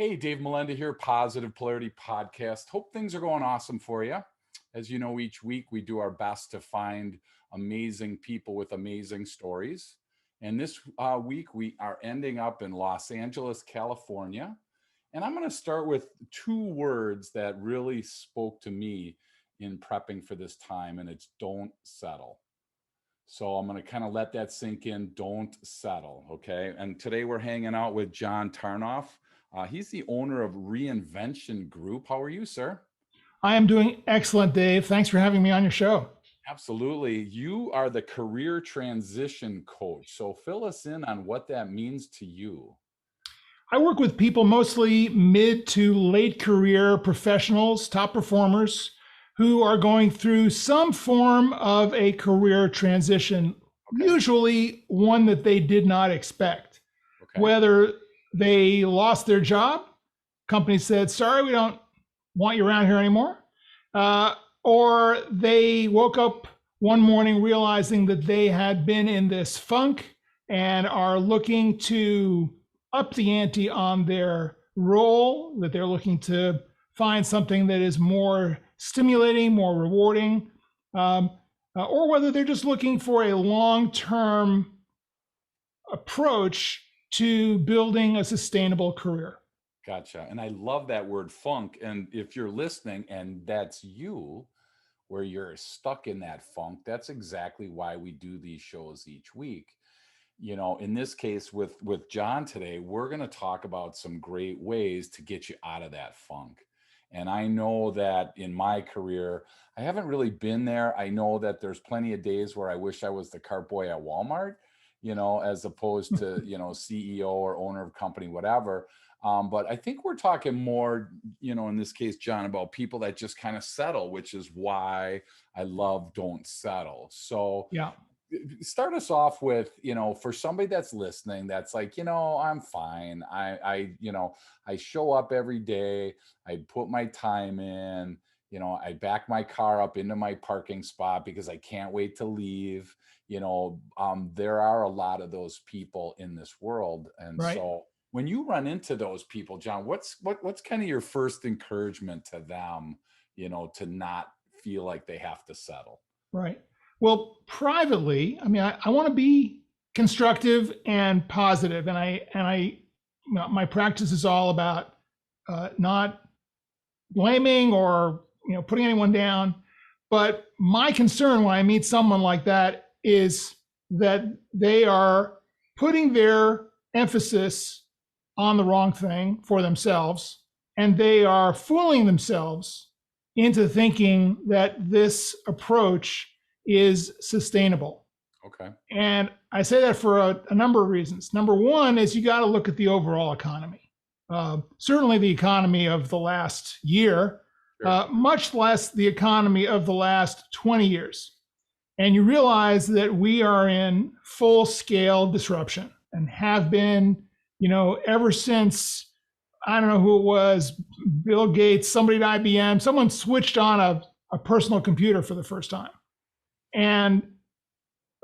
Hey, Dave Melenda here, Positive Polarity Podcast. Hope things are going awesome for you. As you know, each week we do our best to find amazing people with amazing stories. And this week we are ending up in Los Angeles, California. And I'm going to start with two words that really spoke to me in prepping for this time, and it's don't settle. So I'm going to kind of let that sink in. Don't settle. Okay. And today we're hanging out with John Tarnoff. He's the owner of Reinvention Group. How are you, sir? I am doing excellent, Dave. Thanks for having me on your show. Absolutely. You are the career transition coach. So fill us in on what that means to you. I work with people, mostly mid to late career professionals, top performers, who are going through some form of a career transition, usually one that they did not expect. Whether they lost their job, company said, sorry, we don't want you around here anymore. Or they woke up one morning realizing that they had been in this funk and are looking to up the ante on their role, that they're looking to find something that is more stimulating, more rewarding, or whether they're just looking for a long-term approach to building a sustainable career. Gotcha. And I love that word funk. And if you're listening and that's you, where you're stuck in that funk, that's exactly why we do these shows each week. You know, in this case with John today, we're going to talk about some great ways to get you out of that funk. And I know that in my career, I haven't really been there. I know that there's plenty of days where I wish I was the cart boy at Walmart, you know, as opposed to, you know, CEO or owner of company, whatever. But I think we're talking more, you know, in this case, John, about people that just kind of settle, which is why I love Don't Settle. So yeah, start us off with, you know, for somebody that's listening, that's like, you know, I'm fine. You know, I show up every day. I put my time in, you know, I back my car up into my parking spot because I can't wait to leave. You know, there are a lot of those people in this world. And right. So when you run into those people, John, what's kind of your first encouragement to them, you know, to not feel like they have to settle? Right. Well, privately, I mean, I want to be constructive and positive, and my practice is all about not blaming or putting anyone down. But my concern when I meet someone like that is that they are putting their emphasis on the wrong thing for themselves, and they are fooling themselves into thinking that this approach is sustainable. Okay. And I say that for a number of reasons. Number one is you got to look at the overall economy. Certainly the economy of the last year, sure. Much less the economy of the last 20 years. And you realize that we are in full-scale disruption and have been, ever since, I don't know who it was, Bill Gates, somebody at IBM, someone switched on a personal computer for the first time. And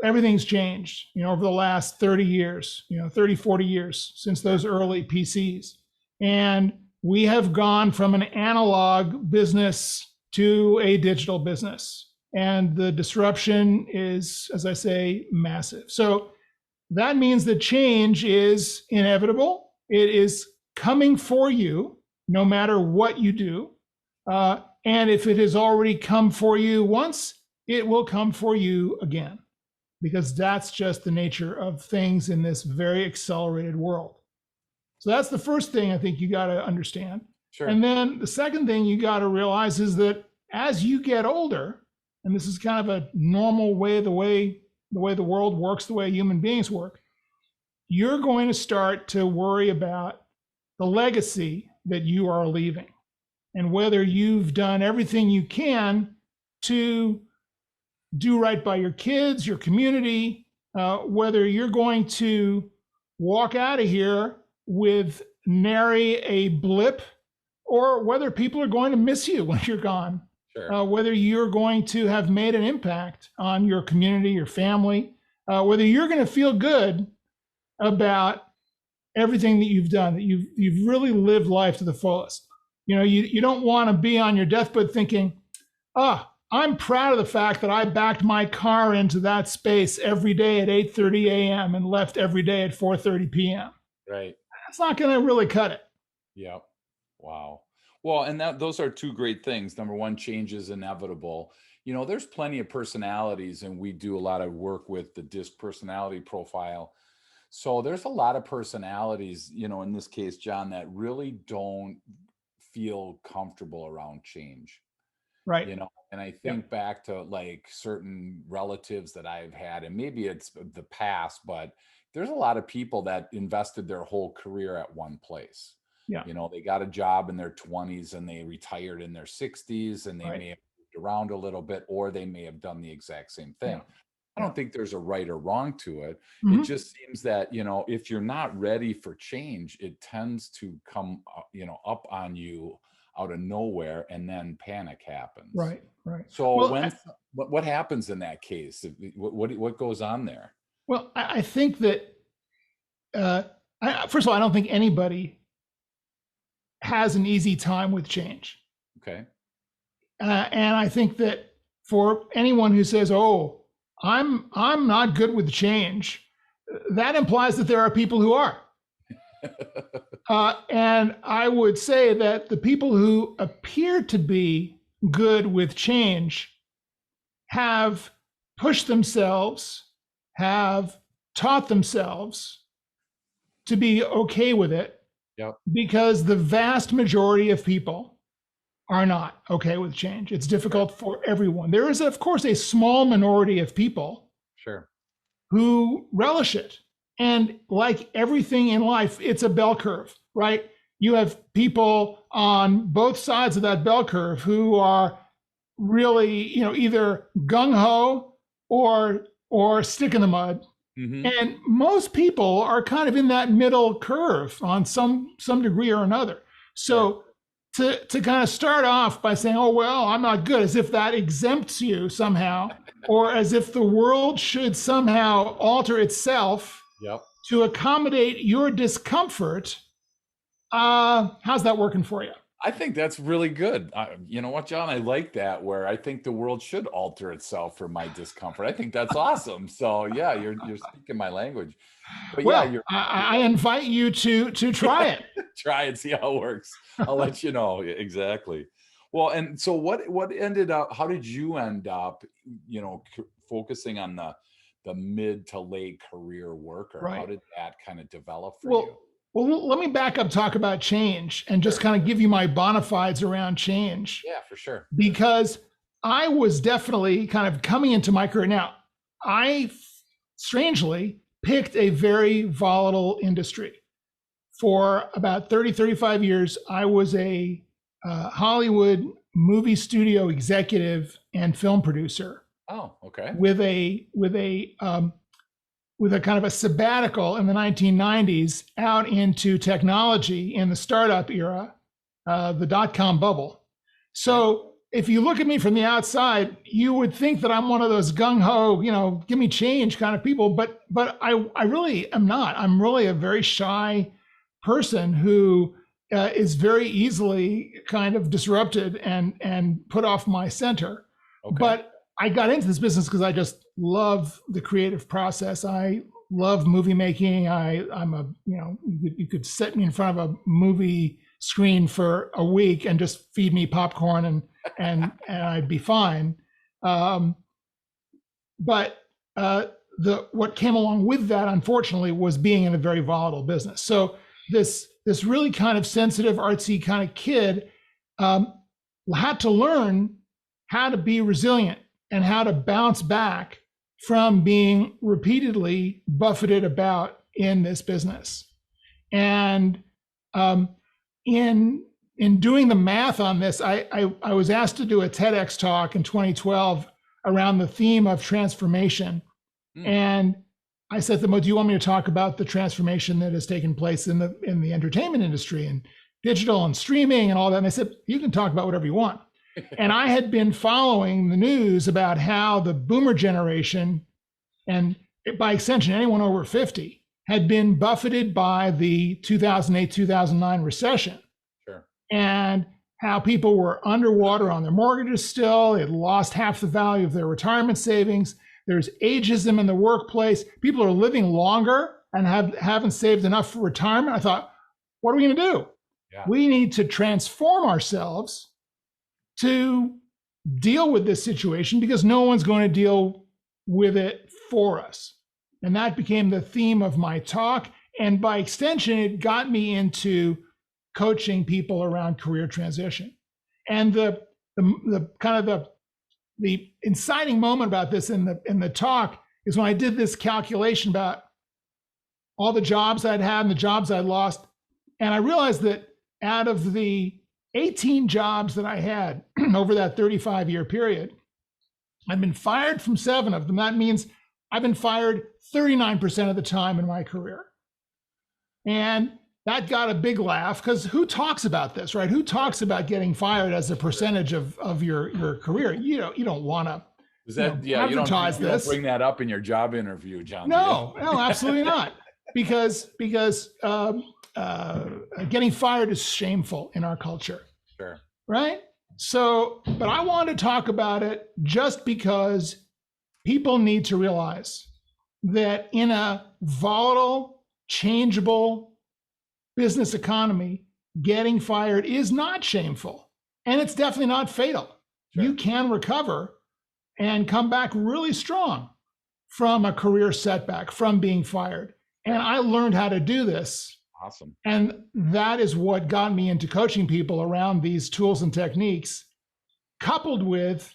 everything's changed, over the last 30 years, 30, 40 years since those early PCs. And we have gone from an analog business to a digital business. And the disruption is, as I say, massive. So that means that change is inevitable. It is coming for you, no matter what you do. And if it has already come for you once, it will come for you again, because that's just the nature of things in this very accelerated world. So that's the first thing I think you got to understand. Sure. And then the second thing you got to realize is that as you get older, and this is kind of a normal way, the way the world works, the way human beings work, you're going to start to worry about the legacy that you are leaving and whether you've done everything you can to do right by your kids, your community, whether you're going to walk out of here with nary a blip, or whether people are going to miss you when you're gone. Sure. Whether you're going to have made an impact on your community, your family, whether you're going to feel good about everything that you've done, that you've really lived life to the fullest. You don't want to be on your deathbed thinking, I'm proud of the fact that I backed my car into that space every day at 8:30 a.m. and left every day at 4:30 p.m. Right. That's not going to really cut it. Yep. Wow. Well, and those are two great things. Number one, change is inevitable. There's plenty of personalities, and we do a lot of work with the DISC personality profile. So there's a lot of personalities, in this case, John, that really don't feel comfortable around change. Right. And I think back to like certain relatives that I've had, and maybe it's the past, but there's a lot of people that invested their whole career at one place. Yeah. They got a job in their 20s and they retired in their 60s, and they may have moved around a little bit, or they may have done the exact same thing. Yeah. I don't think there's a right or wrong to it. Mm-hmm. It just seems that, if you're not ready for change, it tends to come, up on you out of nowhere, and then panic happens. Right. So what happens in that case? What goes on there? Well, I think that, first of all, I don't think anybody has an easy time with change. Okay. And I think that for anyone who says, "Oh, I'm not good with change," that implies that there are people who are. And I would say that the people who appear to be good with change have pushed themselves, have taught themselves to be okay with it. Yep. Because the vast majority of people are not okay with change. It's difficult for everyone. There is, of course, a small minority of people who relish it. And like everything in life, it's a bell curve, right? You have people on both sides of that bell curve who are really, either gung-ho or stick in the mud. Mm-hmm. And most people are kind of in that middle curve on some degree or another. So to kind of start off by saying, "Oh, well, I'm not good," as if that exempts you somehow, or as if the world should somehow alter itself to accommodate your discomfort, how's that working for you? I think that's really good. You know what, John? I like that, where I think the world should alter itself for my discomfort. I think that's awesome. So yeah, you're speaking my language. But well, I invite you to try it. Try it, see how it works. I'll let you know. Exactly. Well, and so what ended up, how did you end up, focusing on the mid to late career worker? Right. How did that kind of develop for you? Well, let me back up, talk about change, and just kind of give you my bona fides around change. Yeah, for sure. Because I was definitely kind of coming into my career. Now, I strangely picked a very volatile industry. For about 30, 35 years, I was a Hollywood movie studio executive and film producer. Oh, okay. With a kind of a sabbatical in the 1990s out into technology in the startup era, the dot-com bubble. So if you look at me from the outside, you would think that I'm one of those gung-ho, give me change kind of people, but I really am not. I'm really a very shy person who is very easily kind of disrupted and put off my center. Okay. But I got into this business because I just love the creative process. I love movie making. You could set me in front of a movie screen for a week and just feed me popcorn and I'd be fine. But what came along with that, unfortunately, was being in a very volatile business. So this really kind of sensitive, artsy kind of kid had to learn how to be resilient and how to bounce back from being repeatedly buffeted about in this business. And in doing the math on this, I was asked to do a TEDx talk in 2012 around the theme of transformation. And I said to them, "Well, do you want me to talk about the transformation that has taken place in the entertainment industry and digital and streaming and all that?" And they said, "You can talk about whatever you want." And I had been following the news about how the boomer generation, and by extension, anyone over 50, had been buffeted by the 2008, 2009 recession. Sure. And how people were underwater on their mortgages still. They had lost half the value of their retirement savings. There's ageism in the workplace. People are living longer and haven't saved enough for retirement. I thought, what are we going to do? Yeah. We need to transform ourselves to deal with this situation because no one's going to deal with it for us. And that became the theme of my talk. And by extension, it got me into coaching people around career transition. And the kind of the inciting moment about this in the talk is when I did this calculation about all the jobs I'd had and the jobs I'd lost. And I realized that out of the 18 jobs that I had over that 35-year period, I've been fired from 7 of them. That means I've been fired 39% of the time in my career. And that got a big laugh because who talks about this, right? Who talks about getting fired as a percentage of your career? You don't want to advertise you don't bring that up in your job interview, John. No, absolutely not. Because getting fired is shameful in our culture. Sure. Right? So, but I want to talk about it just because people need to realize that in a volatile, changeable business economy, getting fired is not shameful. And it's definitely not fatal. Sure. You can recover and come back really strong from a career setback, from being fired. And I learned how to do this. Awesome. And that is what got me into coaching people around these tools and techniques, coupled with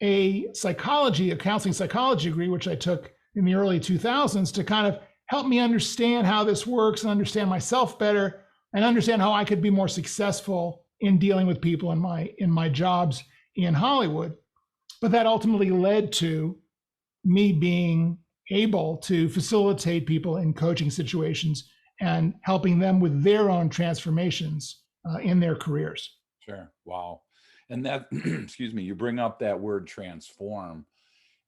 a counseling psychology degree, which I took in the early 2000s to kind of help me understand how this works and understand myself better and understand how I could be more successful in dealing with people in my jobs in Hollywood. But that ultimately led to me being able to facilitate people in coaching situations and helping them with their own transformations in their careers. Sure. Wow. And that, excuse me, you bring up that word transform.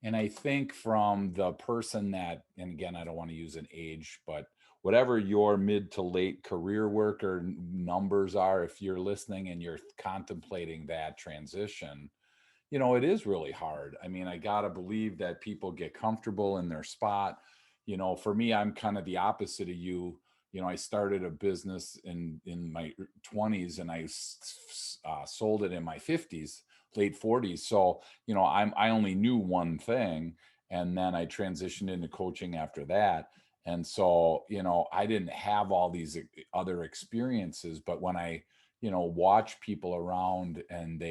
And I think from the person that, and again, I don't want to use an age, but whatever your mid to late career work or numbers are, if you're listening and you're contemplating that transition, it is really hard. I mean, I got to believe that people get comfortable in their spot. For me, I'm kind of the opposite of you. I started a business in my 20s and I sold it in my 50s, late 40s. So, I only knew one thing, and then I transitioned into coaching after that. And so, I didn't have all these other experiences, but when I, watch people around and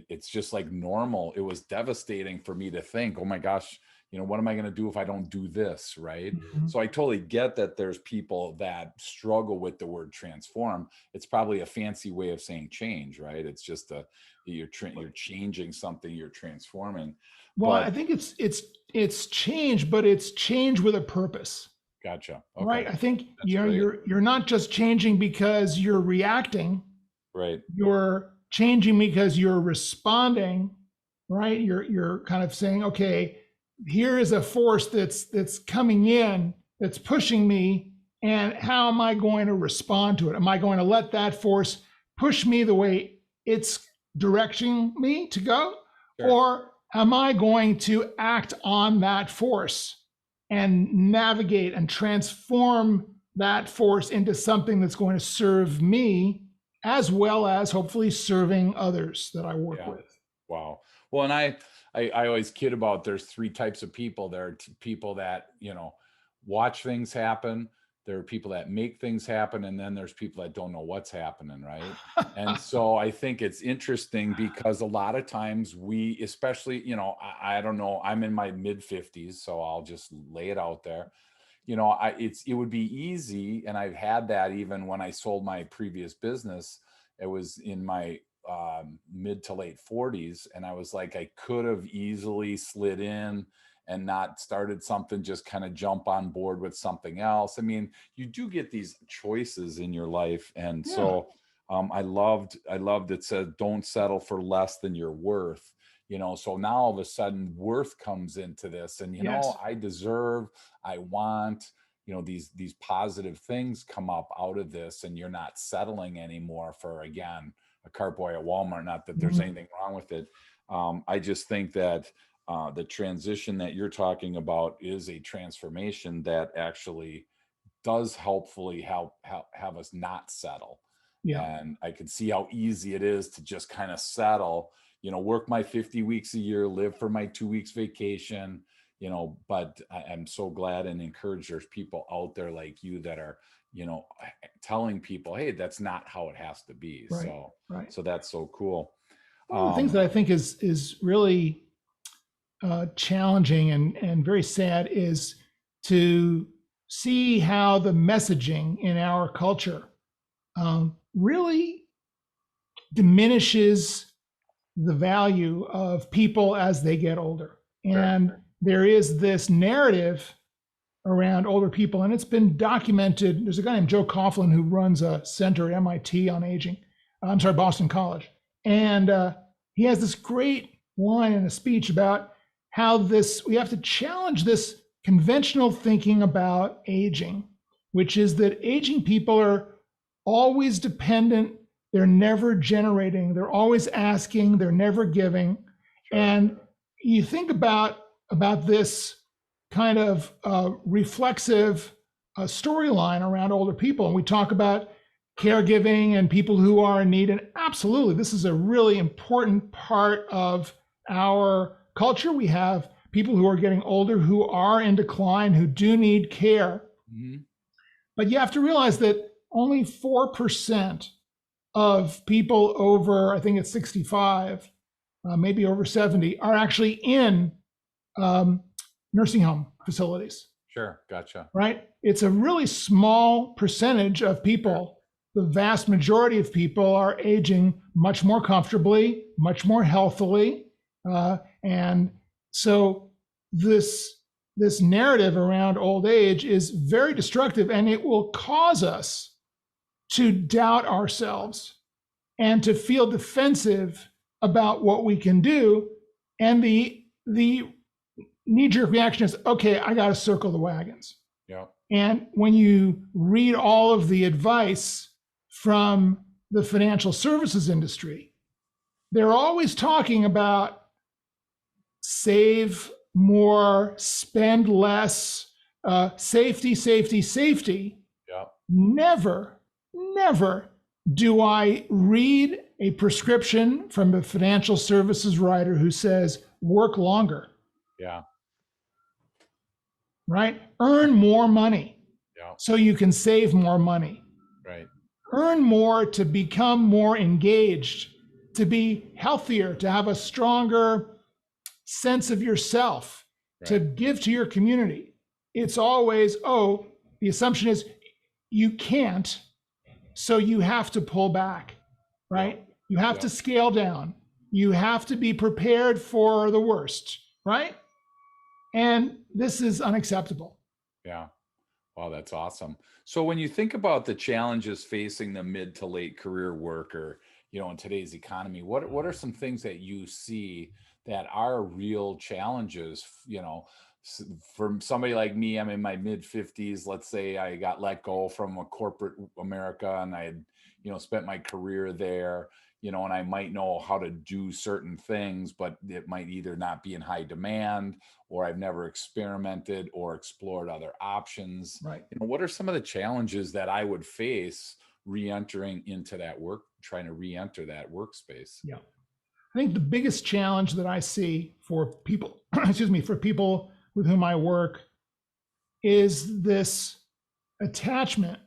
it's just like normal. It was devastating for me to think, oh my gosh, what am I going to do if I don't do this? Right. Mm-hmm. So I totally get that there's people that struggle with the word transform. It's probably a fancy way of saying change, right? It's just you're changing something, you're transforming. Well, I think it's change, but it's change with a purpose. Gotcha. Okay. Right. I think you're not just changing because you're reacting. Right. You're changing because you're responding. Right. You're kind of saying, okay, here is a force that's coming in, that's pushing me, and how am I going to respond to it? Am I going to let that force push me the way it's directing me to go? Sure. Or am I going to act on that force and navigate and transform that force into something that's going to serve me as well as hopefully serving others that I work with? Wow. Well, and I always kid about there's 3 types of people. There are people that, watch things happen. There are people that make things happen. And then there's people that don't know what's happening, right? And so I think it's interesting because a lot of times we, especially, I don't know, I'm in my mid 50s, so I'll just lay it out there. It would be easy. And I've had that even when I sold my previous business. It was in my mid to late 40s. And I was like, I could have easily slid in and not started something, just kind of jump on board with something else. I mean, you do get these choices in your life. And so I loved it said, don't settle for less than your worth. So now all of a sudden worth comes into this and, I deserve, I want, these positive things come up out of this, and you're not settling anymore for, again, a cart boy at Walmart. Not that there's anything wrong with it. I just think that the transition that you're talking about is a transformation that actually does helpfully have us not settle. Yeah. And I can see how easy it is to just kind of settle, work my 50 weeks a year, live for my 2 weeks vacation, but I'm so glad and encourage there's people out there like you that are, telling people, hey, that's not how it has to be. Right. Right. So that's so cool. One of the things that I think is really challenging and very sad is to see how the messaging in our culture really diminishes the value of people as they get older. And there is this narrative around older people, and it's been documented. There's a guy named Joe Coughlin who runs a center at MIT on aging. Boston College. And he has this great line in a speech about how we have to challenge this conventional thinking about aging, which is that aging people are always dependent. They're never generating. They're always asking. They're never giving. And you think about this kind of reflexive storyline around older people, and we talk about caregiving and people who are in need. And absolutely, this is a really important part of our culture. We have people who are getting older, who are in decline, who do need care. But you have to realize that only 4% of people over, I think it's 65, maybe over 70, are actually in nursing home facilities. Sure, gotcha. Right? It's a really small percentage of people. The vast majority of people are aging much more comfortably, much more healthily. And so this narrative around old age is very destructive, and it will cause us to doubt ourselves and to feel defensive about what we can do. And the knee-jerk reaction is, okay, I got to circle the wagons. Yeah. And when you read all of the advice from the financial services industry, they're always talking about save more, spend less, safety, safety, safety. Yeah. Never do I read a prescription from a financial services writer who says, work longer. Yeah. Right? Earn more money. Yeah. So you can save more money. Right. Earn more to become more engaged, to be healthier, to have a stronger sense of yourself, to give to your community. It's always, the assumption is you can't, so you have to pull back, right? You have to scale down. You have to be prepared for the worst, right? And this is unacceptable. Yeah. Wow, that's awesome. So when you think about the challenges facing the mid to late career worker, in today's economy, what are some things that you see that are real challenges? For somebody like me, I'm in my mid 50s. Let's say I got let go from a corporate America, and I had, spent my career there, and I might know how to do certain things, but it might either not be in high demand, or I've never experimented or explored other options. Right. What are some of the challenges that I would face re-entering into that trying to re-enter that workspace? Yeah. I think the biggest challenge that I see for people, for people with whom I work, is this attachment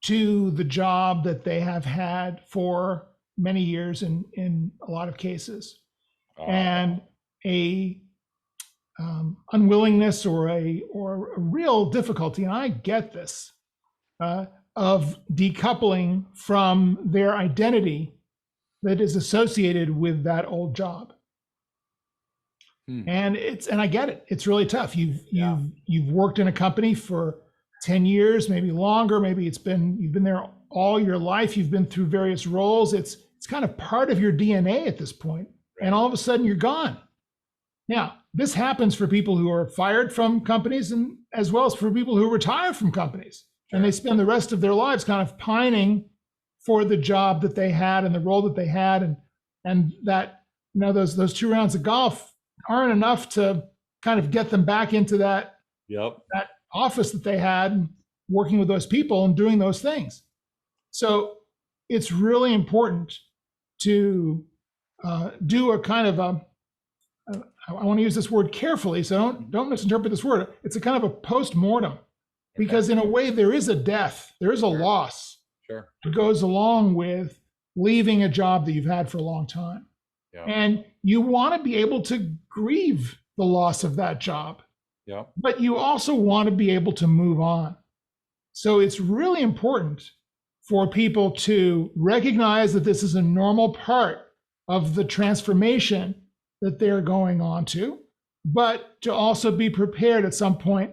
to the job that they have had for many years in a lot of cases, and a unwillingness or a real difficulty, and I get this, of decoupling from their identity that is associated with that old job. And I get it. It's really tough. You've worked in a company for 10 years, maybe longer. Maybe you've been there all your life. You've been through various roles. It's kind of part of your DNA at this point. And all of a sudden you're gone. Now, this happens for people who are fired from companies and as well as for people who retire from companies. Sure. And they spend the rest of their lives kind of pining for the job that they had and the role that they had. And that, those 2 rounds of golf aren't enough to kind of get them back into that office that they had, working with those people and doing those things. So it's really important to do a kind of I want to use this word carefully, so don't misinterpret this word. It's a kind of a post-mortem, because in a way there is a death, there is a loss that goes along with leaving a job that you've had for a long time. And you want to be able to grieve the loss of that job, but you also want to be able to move on. So it's really important for people to recognize that this is a normal part of the transformation that they're going on to, but to also be prepared at some point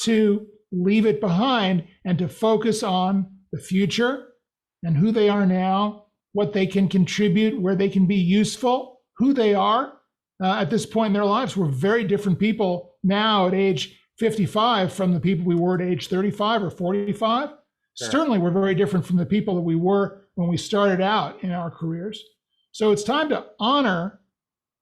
to leave it behind and to focus on the future and who they are now, what they can contribute, where they can be useful, who they are at this point in their lives. We're very different people now at age 55 from the people we were at age 35 or 45. Certainly, we're very different from the people that we were when we started out in our careers. So it's time to honor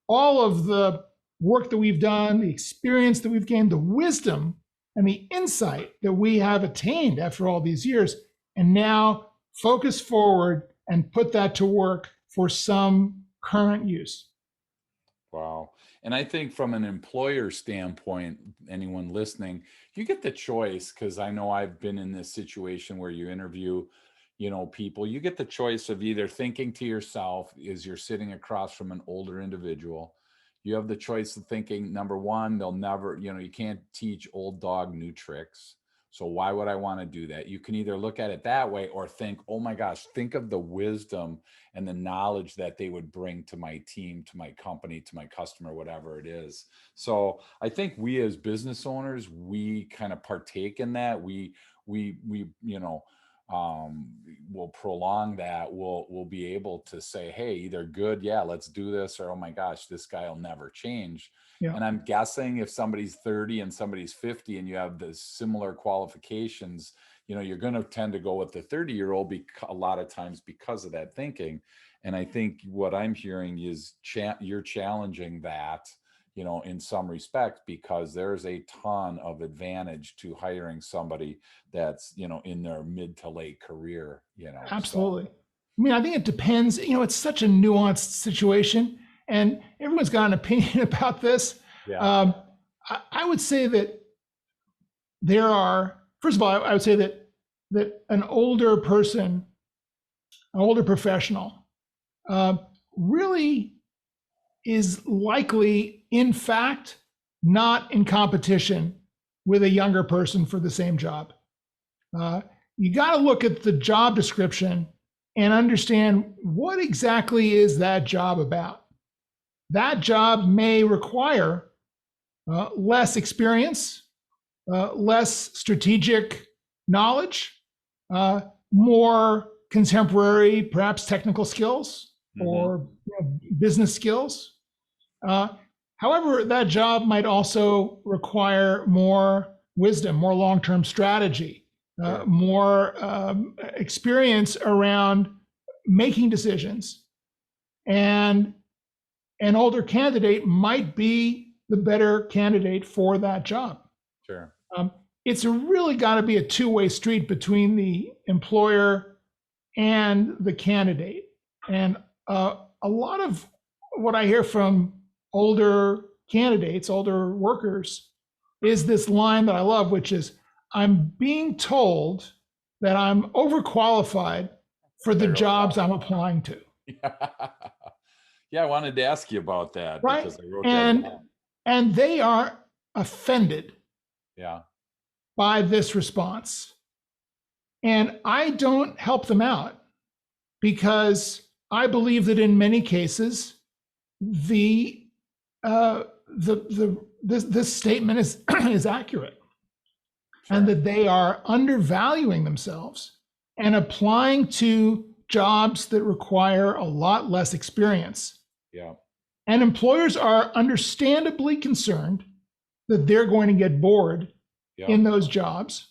all of the work that we've done, the experience that we've gained, the wisdom and the insight that we have attained after all these years, and now focus forward and put that to work for some current use. Wow. And I think from an employer standpoint, anyone listening, you get the choice, because I know I've been in this situation where you interview, people, you get the choice of either thinking to yourself as you're sitting across from an older individual, you have the choice of thinking, number one, they'll never, you can't teach old dog new tricks. So why would I want to do that? You can either look at it that way or think, oh my gosh, think of the wisdom and the knowledge that they would bring to my team, to my company, to my customer, whatever it is. So I think we as business owners, we kind of partake in that. We will prolong that. We'll be able to say, hey, either good, yeah, let's do this, or oh my gosh, this guy will never change. And I'm guessing if somebody's 30 and somebody's 50 and you have the similar qualifications, you're going to tend to go with the 30-year-old a lot of times because of that thinking. And I think what I'm hearing is you're challenging that, in some respect, because there's a ton of advantage to hiring somebody that's, in their mid to late career, Absolutely. So. I mean, I think it depends, it's such a nuanced situation and everyone's got an opinion about this. I would say that there are, first of all, I would say that an older person, an older professional, really is likely, in fact, not in competition with a younger person for the same job. You got to look at the job description and understand what exactly is that job about. That job may require less experience, less strategic knowledge, more contemporary, perhaps technical skills or business skills. However, that job might also require more wisdom, more long-term strategy, more experience around making decisions. And an older candidate might be the better candidate for that job. Sure. It's really got to be a two-way street between the employer and the candidate. And a lot of what I hear from older candidates, older workers, is this line that I love, which is, I'm being told that I'm overqualified for the jobs I'm applying to. Yeah, I wanted to ask you about that. Right. Because I wrote that down. And they are offended by this response. And I don't help them out because I believe that in many cases, this statement is accurate, and that they are undervaluing themselves and applying to jobs that require a lot less experience. And employers are understandably concerned that they're going to get bored in those jobs.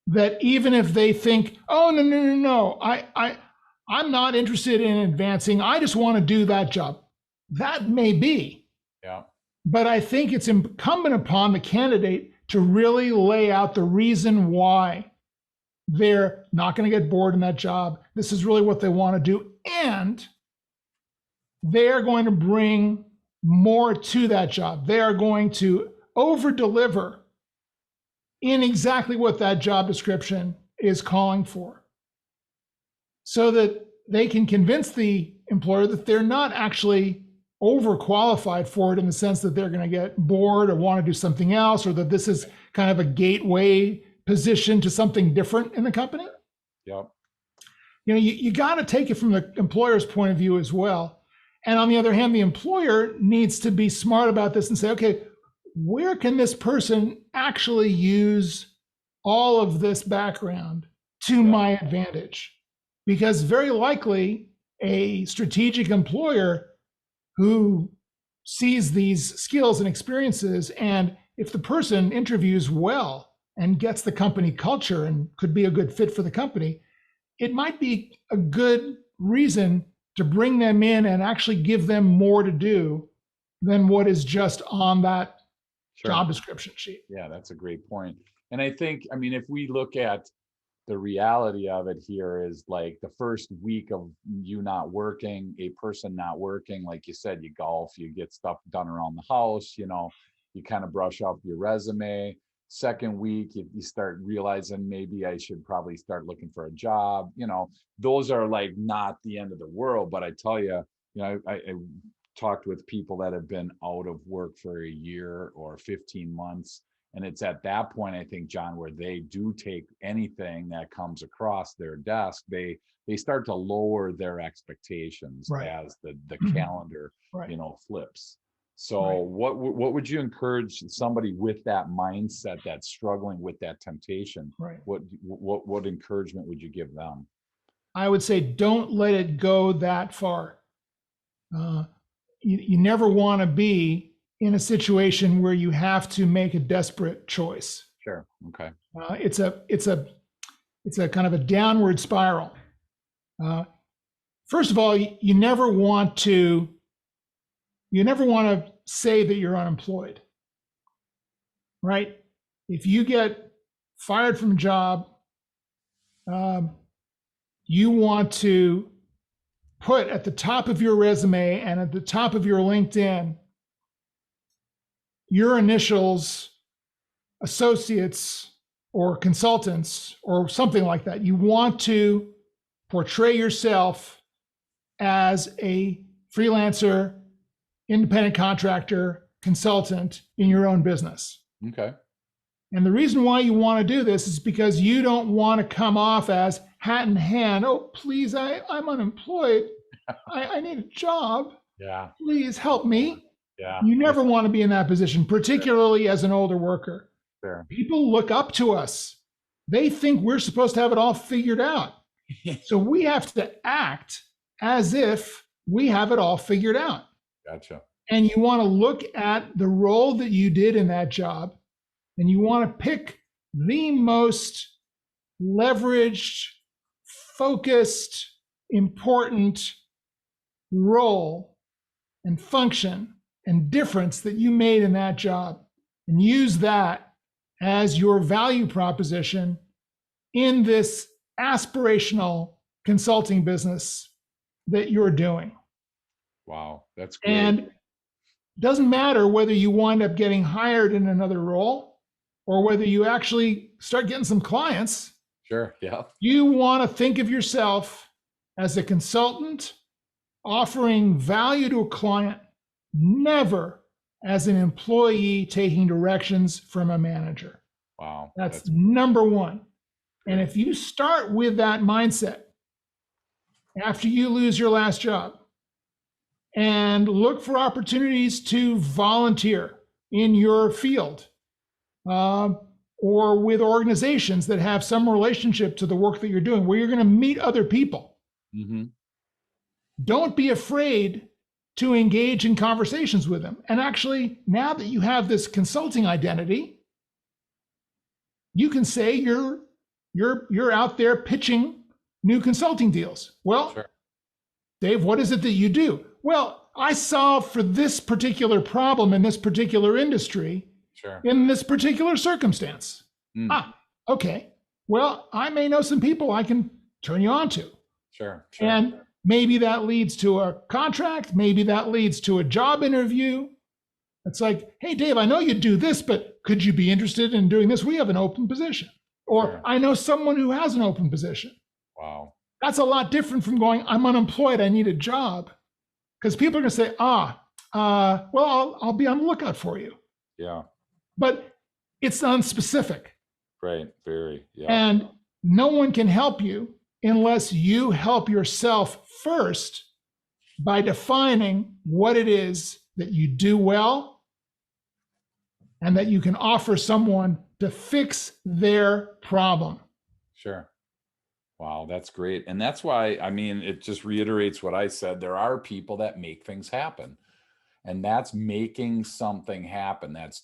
That even if they think, oh, no, I'm not interested in advancing. I just want to do that job. That may be. Yeah. But I think it's incumbent upon the candidate to really lay out the reason why they're not going to get bored in that job. This is really what they want to do. And they're going to bring more to that job. They are going to over deliver in exactly what that job description is calling for, so that they can convince the employer that they're not actually overqualified for it, in the sense that they're going to get bored or want to do something else, or that this is kind of a gateway position to something different in the company. Yep. You got to take it from the employer's point of view as well. And on the other hand, the employer needs to be smart about this and say, okay, where can this person actually use all of this background to my advantage? Because very likely a strategic employer who sees these skills and experiences, and if the person interviews well and gets the company culture and could be a good fit for the company, it might be a good reason to bring them in and actually give them more to do than what is just on that job description sheet. Yeah, that's a great point. And I think, I mean, if we look at the reality of it here, is like the first week of you not working, a person not working, like you said, you golf, you get stuff done around the house, you kind of brush up your resume. Second week, you start realizing maybe I should probably start looking for a job. Those are like not the end of the world. But I tell you, I talked with people that have been out of work for a year or 15 months. And it's at that point, I think, John, where they do take anything that comes across their desk. They start to lower their expectations as the calendar, flips. So what would you encourage somebody with that mindset that's struggling with that temptation? What encouragement would you give them? I would say, don't let it go that far. You never want to be in a situation where you have to make a desperate choice. Sure. Okay. It's a kind of a downward spiral. First of all, you never want to say that you're unemployed, right? If you get fired from a job, you want to put at the top of your resume and at the top of your LinkedIn your initials, associates or consultants or something like that. You want to portray yourself as a freelancer, independent contractor, consultant in your own business. Okay. And the reason why you want to do this is because you don't want to come off as hat in hand. Oh, please, I'm unemployed. I need a job. Yeah. Please help me. Yeah. You never want to be in that position, particularly as an older worker. Sure. People look up to us. They think we're supposed to have it all figured out. So we have to act as if we have it all figured out. Gotcha. And you want to look at the role that you did in that job, and you want to pick the most leveraged, focused, important role and function and difference that you made in that job, and use that as your value proposition in this aspirational consulting business that you're doing. Wow, that's great. And it doesn't matter whether you wind up getting hired in another role or whether you actually start getting some clients. Sure, yeah. You want to think of yourself as a consultant offering value to a client, never as an employee taking directions from a manager. Wow. That's number one. And if you start with that mindset after you lose your last job and look for opportunities to volunteer in your field or with organizations that have some relationship to the work that you're doing, where you're going to meet other people, don't be afraid to engage in conversations with them. And actually, now that you have this consulting identity, you can say you're out there pitching new consulting deals. Well, Sure. Dave, what is it that you do? Well, I solve for this particular problem in this particular industry, Sure. in this particular circumstance. Okay. Well, I may know some people I can turn you on to. Sure. And maybe that leads to a contract. Maybe that leads to a job interview. It's like, hey, Dave, I know you do this, but could you be interested in doing this? We have an open position. Or I know someone who has an open position. Wow. That's a lot different from going, I'm unemployed, I need a job. Because people are going to say, well, I'll be on the lookout for you. Yeah. But it's unspecific. Right. Very. Yeah. And no one can help you unless you help yourself first by defining what it is that you do well and that you can offer someone to fix their problem. Sure. Wow, that's great. And that's why, I mean, it just reiterates what I said. There are people that make things happen. And that's making something happen. That's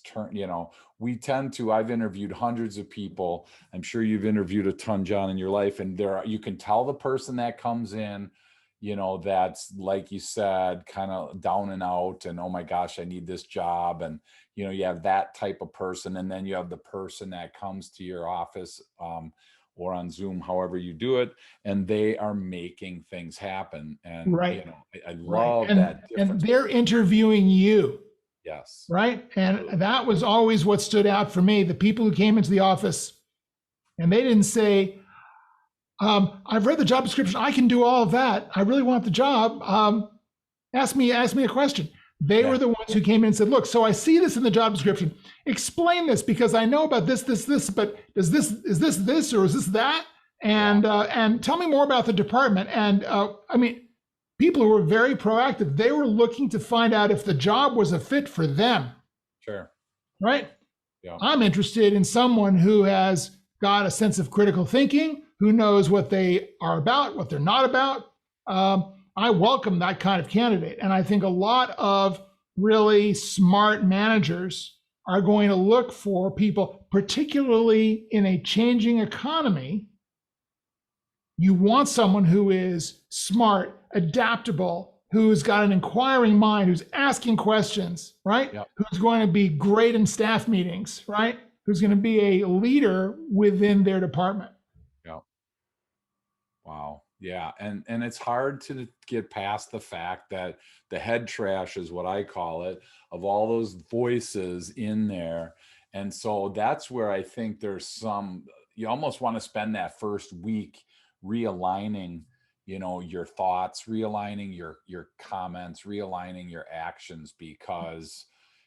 we tend to, I've interviewed hundreds of people. I'm sure you've interviewed a ton, John, in your life. And you can tell the person that comes in, that's, like you said, kind of down and out and, oh my gosh, I need this job. And, you have that type of person. And then you have the person that comes to your office, or on Zoom, however you do it, and they are making things happen. And I love that difference. And they're interviewing you. Yes. Right. And that was always what stood out for me. The people who came into the office and they didn't say, I've read the job description. I can do all of that. I really want the job. Ask me a question. They were the ones who came in and said, look, so I see this in the job description. Explain this because I know about this, but is this or is this that? And tell me more about the department. And people who were very proactive, they were looking to find out if the job was a fit for them. Sure. Right? Yeah. I'm interested in someone who has got a sense of critical thinking, who knows what they are about, what they're not about. I welcome that kind of candidate. And I think a lot of really smart managers are going to look for people, particularly in a changing economy. You want someone who is smart, adaptable, who's got an inquiring mind, who's asking questions, right? Yep. Who's going to be great in staff meetings, right? Who's going to be a leader within their department. Yeah. Wow. Yeah. And it's hard to get past the fact that the head trash is what I call it, of all those voices in there. And so that's where I think there's you almost want to spend that first week realigning, your thoughts, realigning your comments, realigning your actions, because,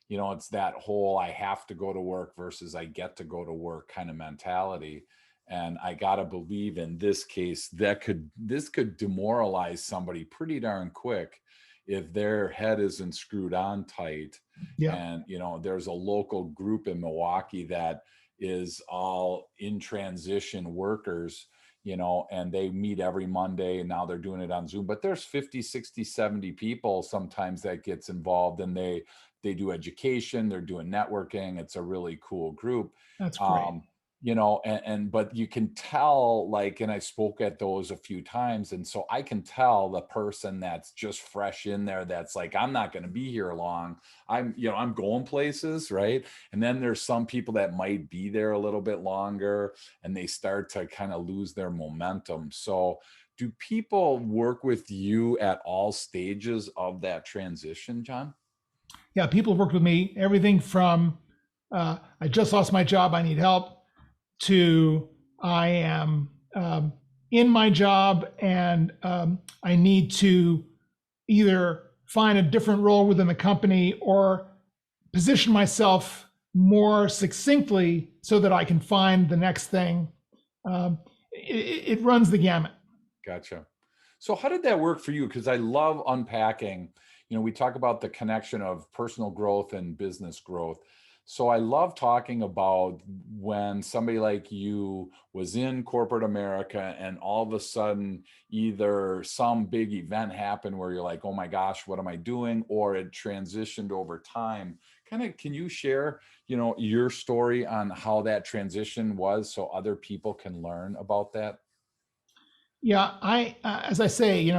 it's that whole, I have to go to work versus I get to go to work kind of mentality. And I got to believe in this case this could demoralize somebody pretty darn quick if their head isn't screwed on tight. Yeah. And, there's a local group in Milwaukee that is all in transition workers, and they meet every Monday, and now they're doing it on Zoom, but there's 50, 60, 70 people sometimes that gets involved, and they do education, they're doing networking. It's a really cool group. That's great. But you can tell, and I spoke at those a few times. And so I can tell the person that's just fresh in there, that's like, I'm not going to be here long. I'm going places. Right. And then there's some people that might be there a little bit longer and they start to kind of lose their momentum. So do people work with you at all stages of that transition, John? Yeah. People have worked with me, everything from, I just lost my job, I need help, to I am in my job and I need to either find a different role within the company or position myself more succinctly so that I can find the next thing. It runs the gamut. Gotcha. So how did that work for you? Because I love unpacking. We talk about the connection of personal growth and business growth. So I love talking about when somebody like you was in corporate America and all of a sudden either some big event happened where you're like, oh my gosh, what am I doing? Or it transitioned over time. Kind of, can you share, your story on how that transition was so other people can learn about that? Yeah, as I say,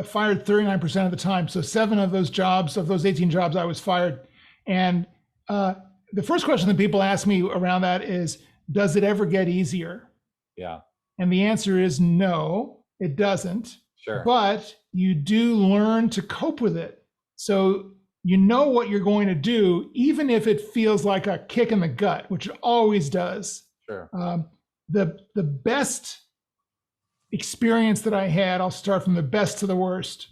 fired 39% of the time. So seven of those jobs, of those 18 jobs, I was fired. And uh, the first question that people ask me around that is, does it ever get easier? Yeah, And the answer is no, it doesn't. sure. But you do learn to cope with it. So you know what you're going to do, even if it feels like a kick in the gut, which it always does. Sure. The best experience that I had, I'll start from the best to the worst,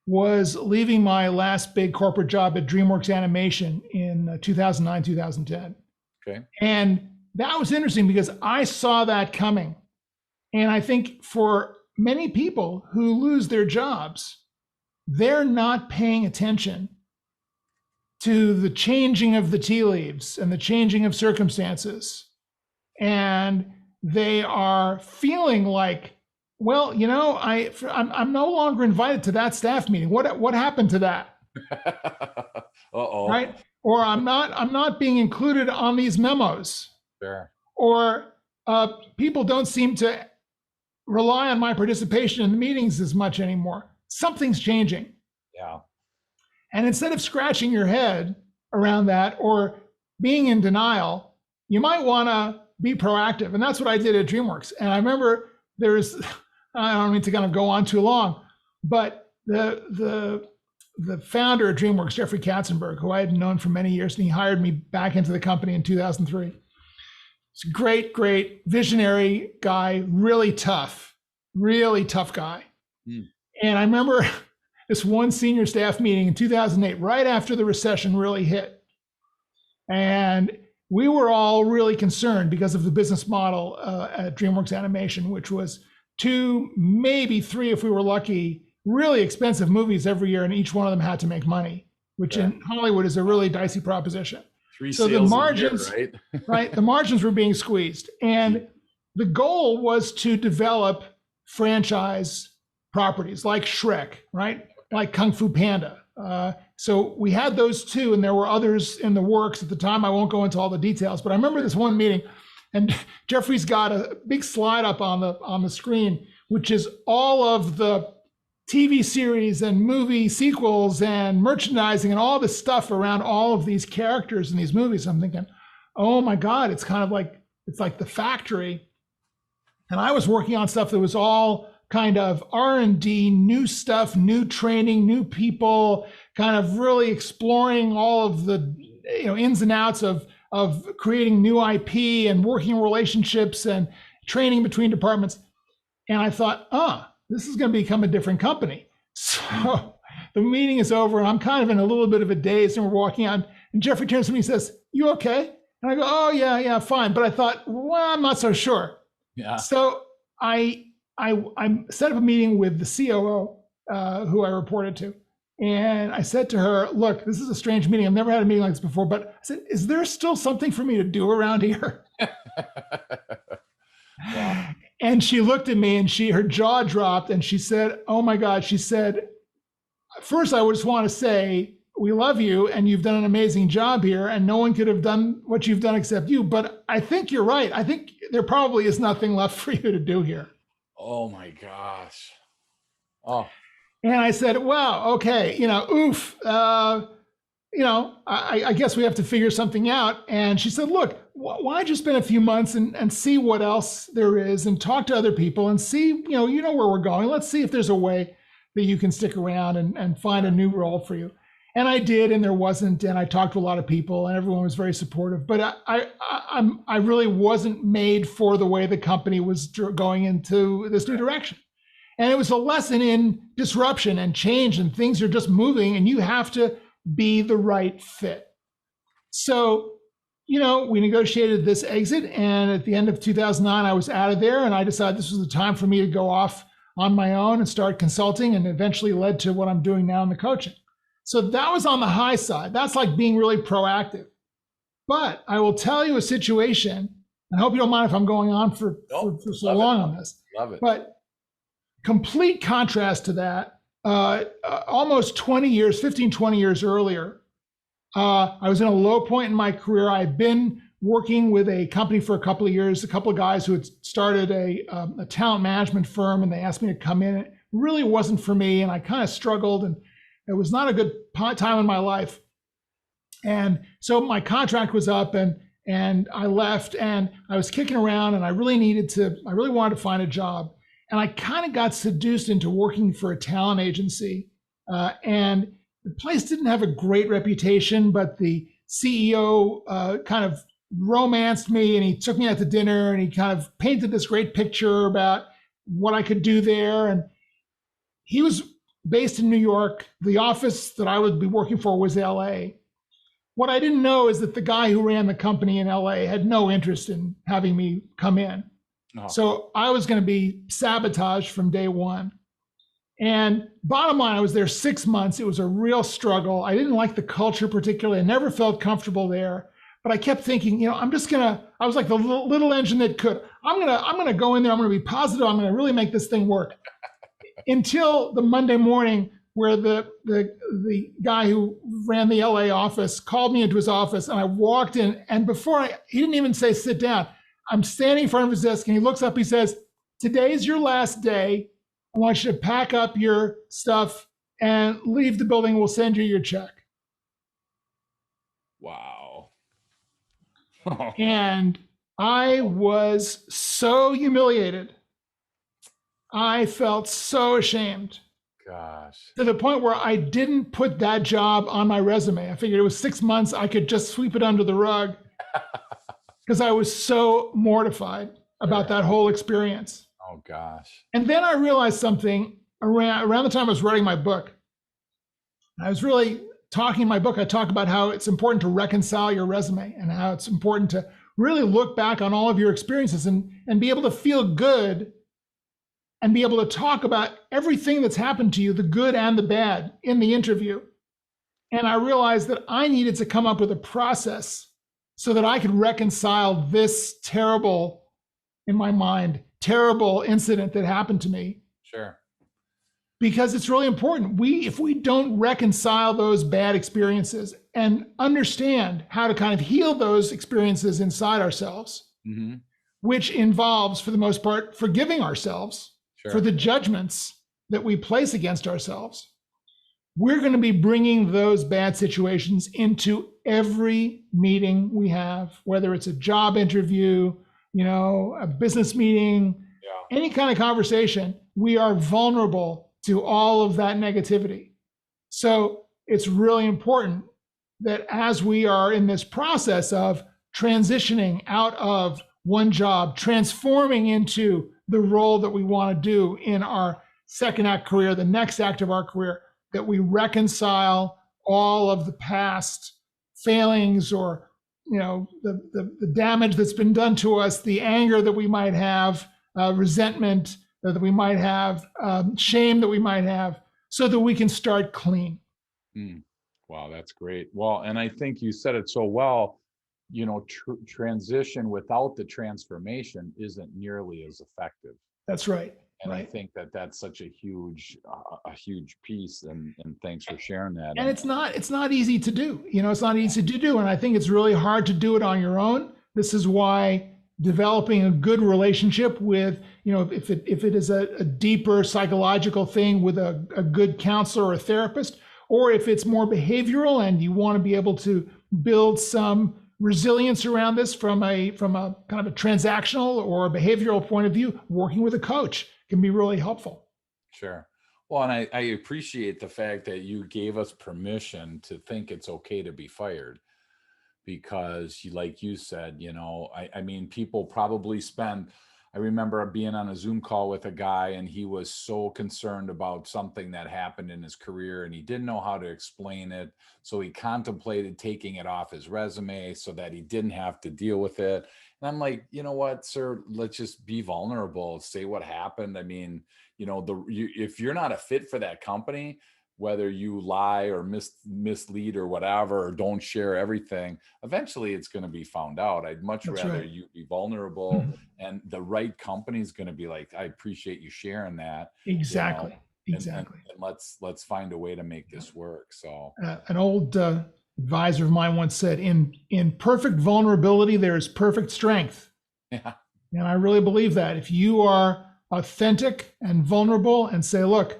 was leaving my last big corporate job at DreamWorks Animation in 2009, 2010. Okay. And that was interesting because I saw that coming. And I think for many people who lose their jobs, they're not paying attention to the changing of the tea leaves and the changing of circumstances. And they are feeling like, well, I'm no longer invited to that staff meeting. What happened to that? Uh-oh. Right? Or I'm not being included on these memos. Sure. Or people don't seem to rely on my participation in the meetings as much anymore. Something's changing. Yeah. And instead of scratching your head around that or being in denial, you might want to be proactive. And that's what I did at DreamWorks. And I remember I don't mean to kind of go on too long, but the founder of DreamWorks, Jeffrey Katzenberg, who I had known for many years, and he hired me back into the company in 2003. He's a great visionary guy, really tough guy. Mm. And I remember this one senior staff meeting in 2008, right after the recession really hit. And we were all really concerned because of the business model at DreamWorks Animation, which was 2, maybe 3, if we were lucky, really expensive movies every year, and each one of them had to make money, which in Hollywood is a really dicey proposition. 3 so sales the margins, a year, right? right, the margins were being squeezed, and the goal was to develop franchise properties like Shrek, right, like Kung Fu Panda. So we had those 2, and there were others in the works at the time. I won't go into all the details, but I remember this one meeting. And Jeffrey's got a big slide up on the screen, which is all of the TV series and movie sequels and merchandising and all this stuff around all of these characters in these movies. I'm thinking, oh my God, it's kind of like, it's like the factory. And I was working on stuff that was all kind of R&D, new stuff, new training, new people, kind of really exploring all of the ins and outs of creating new IP and working relationships and training between departments. And I thought, this is going to become a different company. So the meeting is over and I'm kind of in a little bit of a daze and we're walking out and Jeffrey turns to me and says, "You okay?" And I go, "Oh yeah, fine." But I thought, well, I'm not so sure. Yeah. So I set up a meeting with the COO who I reported to. And I said to her, "Look, this is a strange meeting. I've never had a meeting like this before, but I said, is there still something for me to do around here?" Wow. And she looked at me and her jaw dropped and she said, "Oh my God," she said, "first, I just want to say, we love you and you've done an amazing job here and no one could have done what you've done except you. But I think you're right. I think there probably is nothing left for you to do here." Oh my gosh. Oh. And I said, "Wow, okay, oof, I guess we have to figure something out." And she said, "Look, why don't you spend a few months and see what else there is and talk to other people and see, where we're going. Let's see if there's a way that you can stick around and find a new role for you." And I did, and there wasn't. And I talked to a lot of people, and everyone was very supportive. But I really wasn't made for the way the company was going into this new direction. And it was a lesson in disruption and change, and things are just moving, and you have to be the right fit. So, we negotiated this exit, and at the end of 2009, I was out of there, and I decided this was the time for me to go off on my own and start consulting, and eventually led to what I'm doing now in the coaching. So that was on the high side. That's like being really proactive. But I will tell you a situation. I hope you don't mind if I'm going on for so long on this. Love it. But complete contrast to that, almost 20 years, 15, 20 years earlier, I was in a low point in my career. I'd been working with a company for a couple of years, a couple of guys who had started a talent management firm, and they asked me to come in. It really wasn't for me, and I kind of struggled, and it was not a good time in my life. And so my contract was up, and I left, and I was kicking around, and I really wanted to find a job. And I kind of got seduced into working for a talent agency. And the place didn't have a great reputation, but the CEO kind of romanced me, and he took me out to dinner, and he kind of painted this great picture about what I could do there. And he was based in New York. The office that I would be working for was LA. What I didn't know is that the guy who ran the company in LA had no interest in having me come in. Oh. So I was going to be sabotaged from day one. And bottom line, I was there 6 months. It was a real struggle. I didn't like the culture particularly. I never felt comfortable there. But I kept thinking, I was like the little engine that could. I'm gonna go in there. I'm gonna be positive. I'm gonna really make this thing work. Until the Monday morning, where the guy who ran the LA office called me into his office, and I walked in, and he didn't even say sit down. I'm standing in front of his desk, and he looks up. He says, "Today's your last day. I want you to pack up your stuff and leave the building. We'll send you your check." Wow. And I was so humiliated. I felt so ashamed. Gosh. To the point where I didn't put that job on my resume. I figured it was 6 months. I could just sweep it under the rug because I was so mortified about that whole experience. Oh, gosh. And then I realized something around the time I was writing my book. I was really talking in my book. I talk about how it's important to reconcile your resume and how it's important to really look back on all of your experiences and be able to feel good and be able to talk about everything that's happened to you, the good and the bad, in the interview. And I realized that I needed to come up with a process so that I could reconcile this terrible, in my mind, terrible incident that happened to me. Sure. Because it's really important. If we don't reconcile those bad experiences and understand how to kind of heal those experiences inside ourselves, mm-hmm. which involves, for the most part, forgiving ourselves for the judgments that we place against ourselves, we're going to be bringing those bad situations into every meeting we have, whether it's a job interview, a business meeting, any kind of conversation. We are vulnerable to all of that negativity. So it's really important that as we are in this process of transitioning out of one job, transforming into the role that we want to do in our second act career, the next act of our career, that we reconcile all of the past failings or the damage that's been done to us, the anger that we might have, resentment that we might have, shame that we might have, so that we can start clean. Wow, that's great. Well, and I think you said it so well. Transition without the transformation isn't nearly as effective. That's right. And I think that's such a huge piece. And thanks for sharing that. And it's not easy to do. It's not easy to do. And I think it's really hard to do it on your own. This is why developing a good relationship with, if it is a deeper psychological thing with a good counselor or a therapist, or if it's more behavioral and you want to be able to build some resilience around this from a kind of a transactional or a behavioral point of view, working with a coach can be really helpful. Sure. Well, and I appreciate the fact that you gave us permission to think it's okay to be fired, because like you said, I mean, people probably I remember being on a Zoom call with a guy, and he was so concerned about something that happened in his career, and he didn't know how to explain it. So he contemplated taking it off his resume so that he didn't have to deal with it. And I'm like, you know what, sir, let's just be vulnerable, say what happened. I mean, if you're not a fit for that company, whether you lie or mislead or whatever, or don't share everything, eventually it's going to be found out. I'd much That's rather right. you be vulnerable, and the right company is going to be like, I appreciate you sharing that, you know, Exactly. and Exactly. let's find a way to make this work. So An old advisor of mine once said, in perfect vulnerability, there is perfect strength. yeah, And I really believe that. If you are authentic and vulnerable and say, look,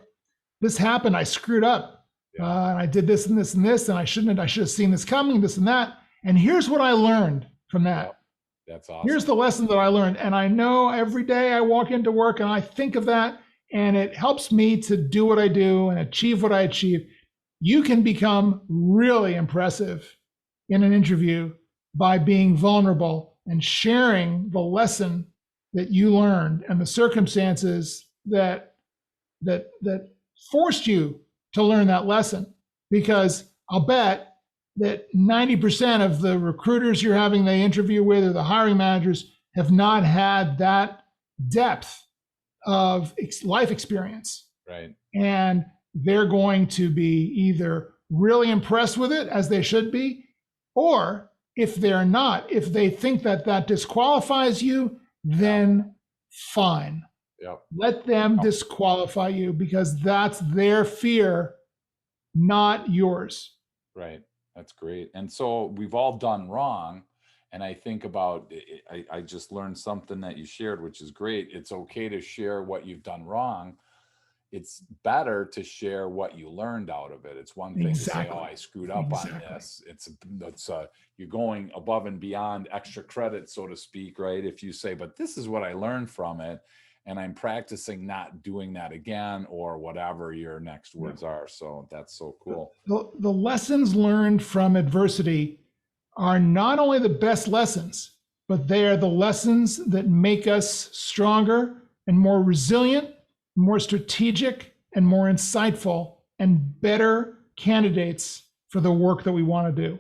this happened, I screwed up. yeah, And I did this and this and this, and I should have seen this coming, this and that. And here's what I learned from yep, that. that's Here's awesome. the lesson that I learned. And I know every day I walk into work and I think of that, and it helps me to do what I do and achieve what I achieve. You can become really impressive in an interview by being vulnerable and sharing the lesson that you learned and the circumstances that forced you to learn that lesson. Because I'll bet that 90% of the recruiters you're having the interview with, or the hiring managers, have not had that depth of life experience. Right. And they're going to be either really impressed with it, as they should be, or if they're not, if they think that that disqualifies you, then fine. Yep. Let them disqualify you, because that's their fear, not yours. Right. That's great. And so we've all done wrong. And I think about, I just learned something that you shared, which is great. It's okay to share what you've done wrong. It's better to share what you learned out of it. It's one thing to say, oh, Exactly. I screwed up on Exactly. this. It's you're going above and beyond extra credit, so to speak, right? If you say, but this is what I learned from it, and I'm practicing not doing that again, or whatever your next Yep. words are. So that's so cool. The lessons learned from adversity are not only the best lessons, but they are the lessons that make us stronger and more resilient, more strategic, and more insightful, and better candidates for the work that we want to do.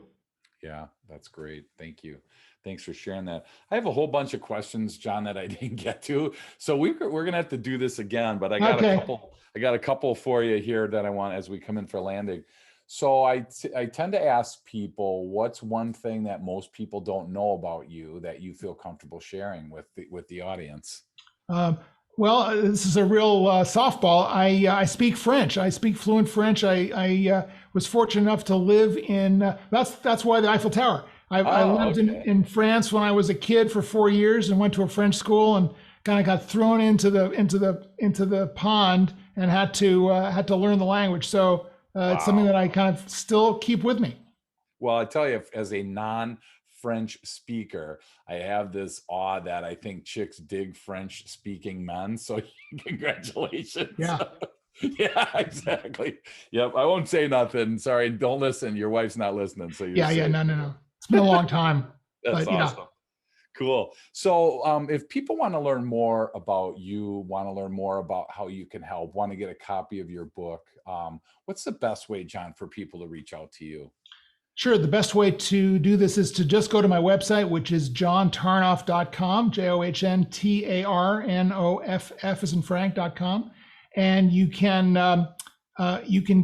Yeah, that's great. Thank you. Thanks for sharing that. I have a whole bunch of questions, John, that I didn't get to. So we're gonna have to do this again, but Okay. I got a couple for you here that I want as we come in for landing. So I tend to ask people, what's one thing that most people don't know about you that you feel comfortable sharing with the audience? Um, well, this is a real softball. I speak French. I speak fluent French. I was fortunate enough to live in. That's why the Eiffel Tower. I Oh, lived okay. in France when I was a kid for 4 years and went to a French school, and kind of got thrown into the pond and had to learn the language. So it's something Wow. that I kind of still keep with me. Well, I tell you, as a non-French speaker, I have this awe that I think chicks dig French-speaking men. So congratulations. Yeah. Yeah, exactly. Yep. I won't say nothing. Sorry, don't listen. Your wife's not listening, so you're Yeah. Yeah. safe. No. No. No. It's been a long time, That's but yeah. awesome. Cool. So, if people want to learn more about you, want to learn more about how you can help, want to get a copy of your book, what's the best way, John, for people to reach out to you? Sure. The best way to do this is to just go to my website, which is johntarnoff.com, JOHNTARNOFF as in Frank.com. And you can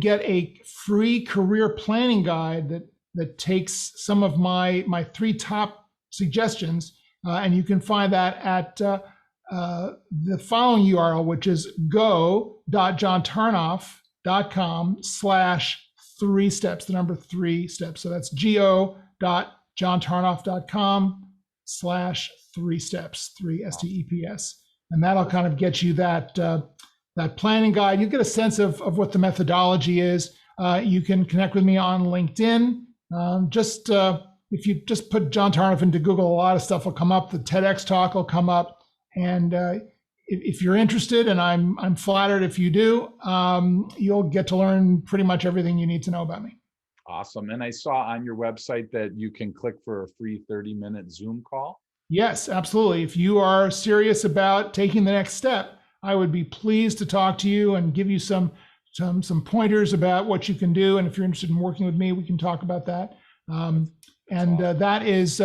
get a free career planning guide that takes some of my three top suggestions. And you can find that at the following URL, which is go.johntarnoff.com/3 steps, the number 3 steps. So that's go.johntarnoff.com/3 steps, 3 STEPS. And that'll kind of get you that planning guide. You get a sense of what the methodology is. You can connect with me on LinkedIn. If you just put John Tarnoff into Google, a lot of stuff will come up. The TEDx talk will come up. And if you're interested, and I'm flattered if you do, you'll get to learn pretty much everything you need to know about me. Awesome. And I saw on your website that you can click for a free 30-minute Zoom call. Yes, absolutely. If you are serious about taking the next step, I would be pleased to talk to you and give you some pointers about what you can do. And if you're interested in working with me, we can talk about that. Awesome. That is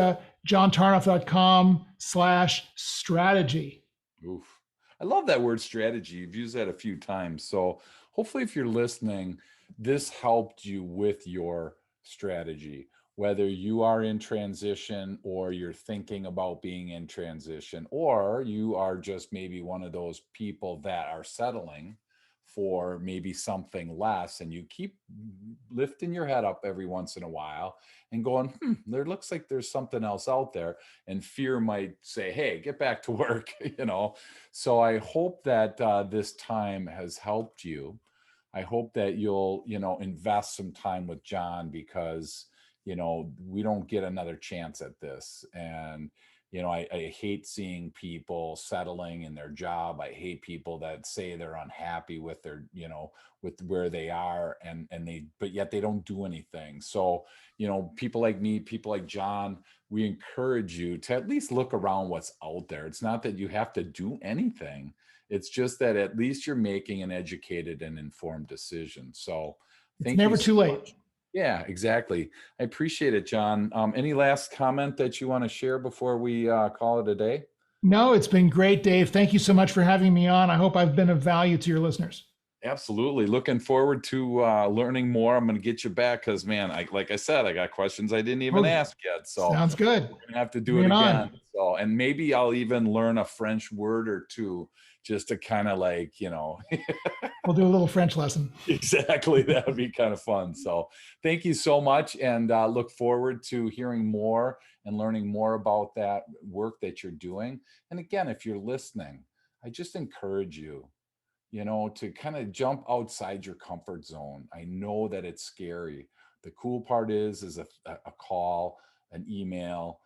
johntarnoff.com/strategy. Oof. I love that word strategy. You've used that a few times. So hopefully if you're listening, this helped you with your strategy, whether you are in transition or you're thinking about being in transition, or you are just maybe one of those people that are settling for maybe something less, and you keep lifting your head up every once in a while and going, there looks like there's something else out there, and fear might say, hey, get back to work. So I hope that this time has helped you. I hope that you'll, invest some time with John, because, we don't get another chance at this. And, I hate seeing people settling in their job. I hate people that say they're unhappy with their, with where they are, but yet they don't do anything. So, people like me, people like John, we encourage you to at least look around what's out there. It's not that you have to do anything. It's just that at least you're making an educated and informed decision. So It's thank you never so too late. much. Yeah, exactly. I appreciate it, John. Any last comment that you want to share before we call it a day? No, it's been great, Dave. Thank you so much for having me on. I hope I've been of value to your listeners. Absolutely. Looking forward to learning more. I'm going to get you back because, man, like I said, I got questions I didn't even Oh, ask yet. So sounds good. we're going to have to do Bring it it again. on. So, and maybe I'll even learn a French word or two just to kind of We'll do a little French lesson. Exactly. That would be kind of fun. So thank you so much, and look forward to hearing more and learning more about that work that you're doing. And again, if you're listening, I just encourage you, to kind of jump outside your comfort zone. I know that it's scary. The cool part is a call, an email,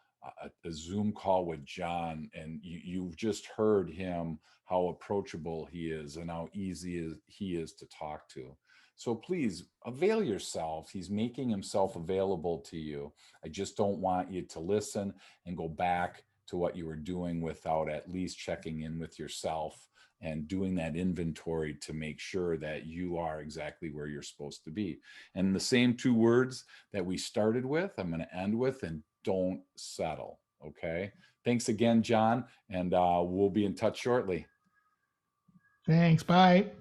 a Zoom call with John, and you've just heard him, how approachable he is and how easy he is to talk to. So please avail yourself. He's making himself available to you. I just don't want you to listen and go back to what you were doing without at least checking in with yourself and doing that inventory to make sure that you are exactly where you're supposed to be. And the same two words that we started with, I'm going to end with, and don't settle. Okay. Thanks again, John. And we'll be in touch shortly. Thanks. Bye.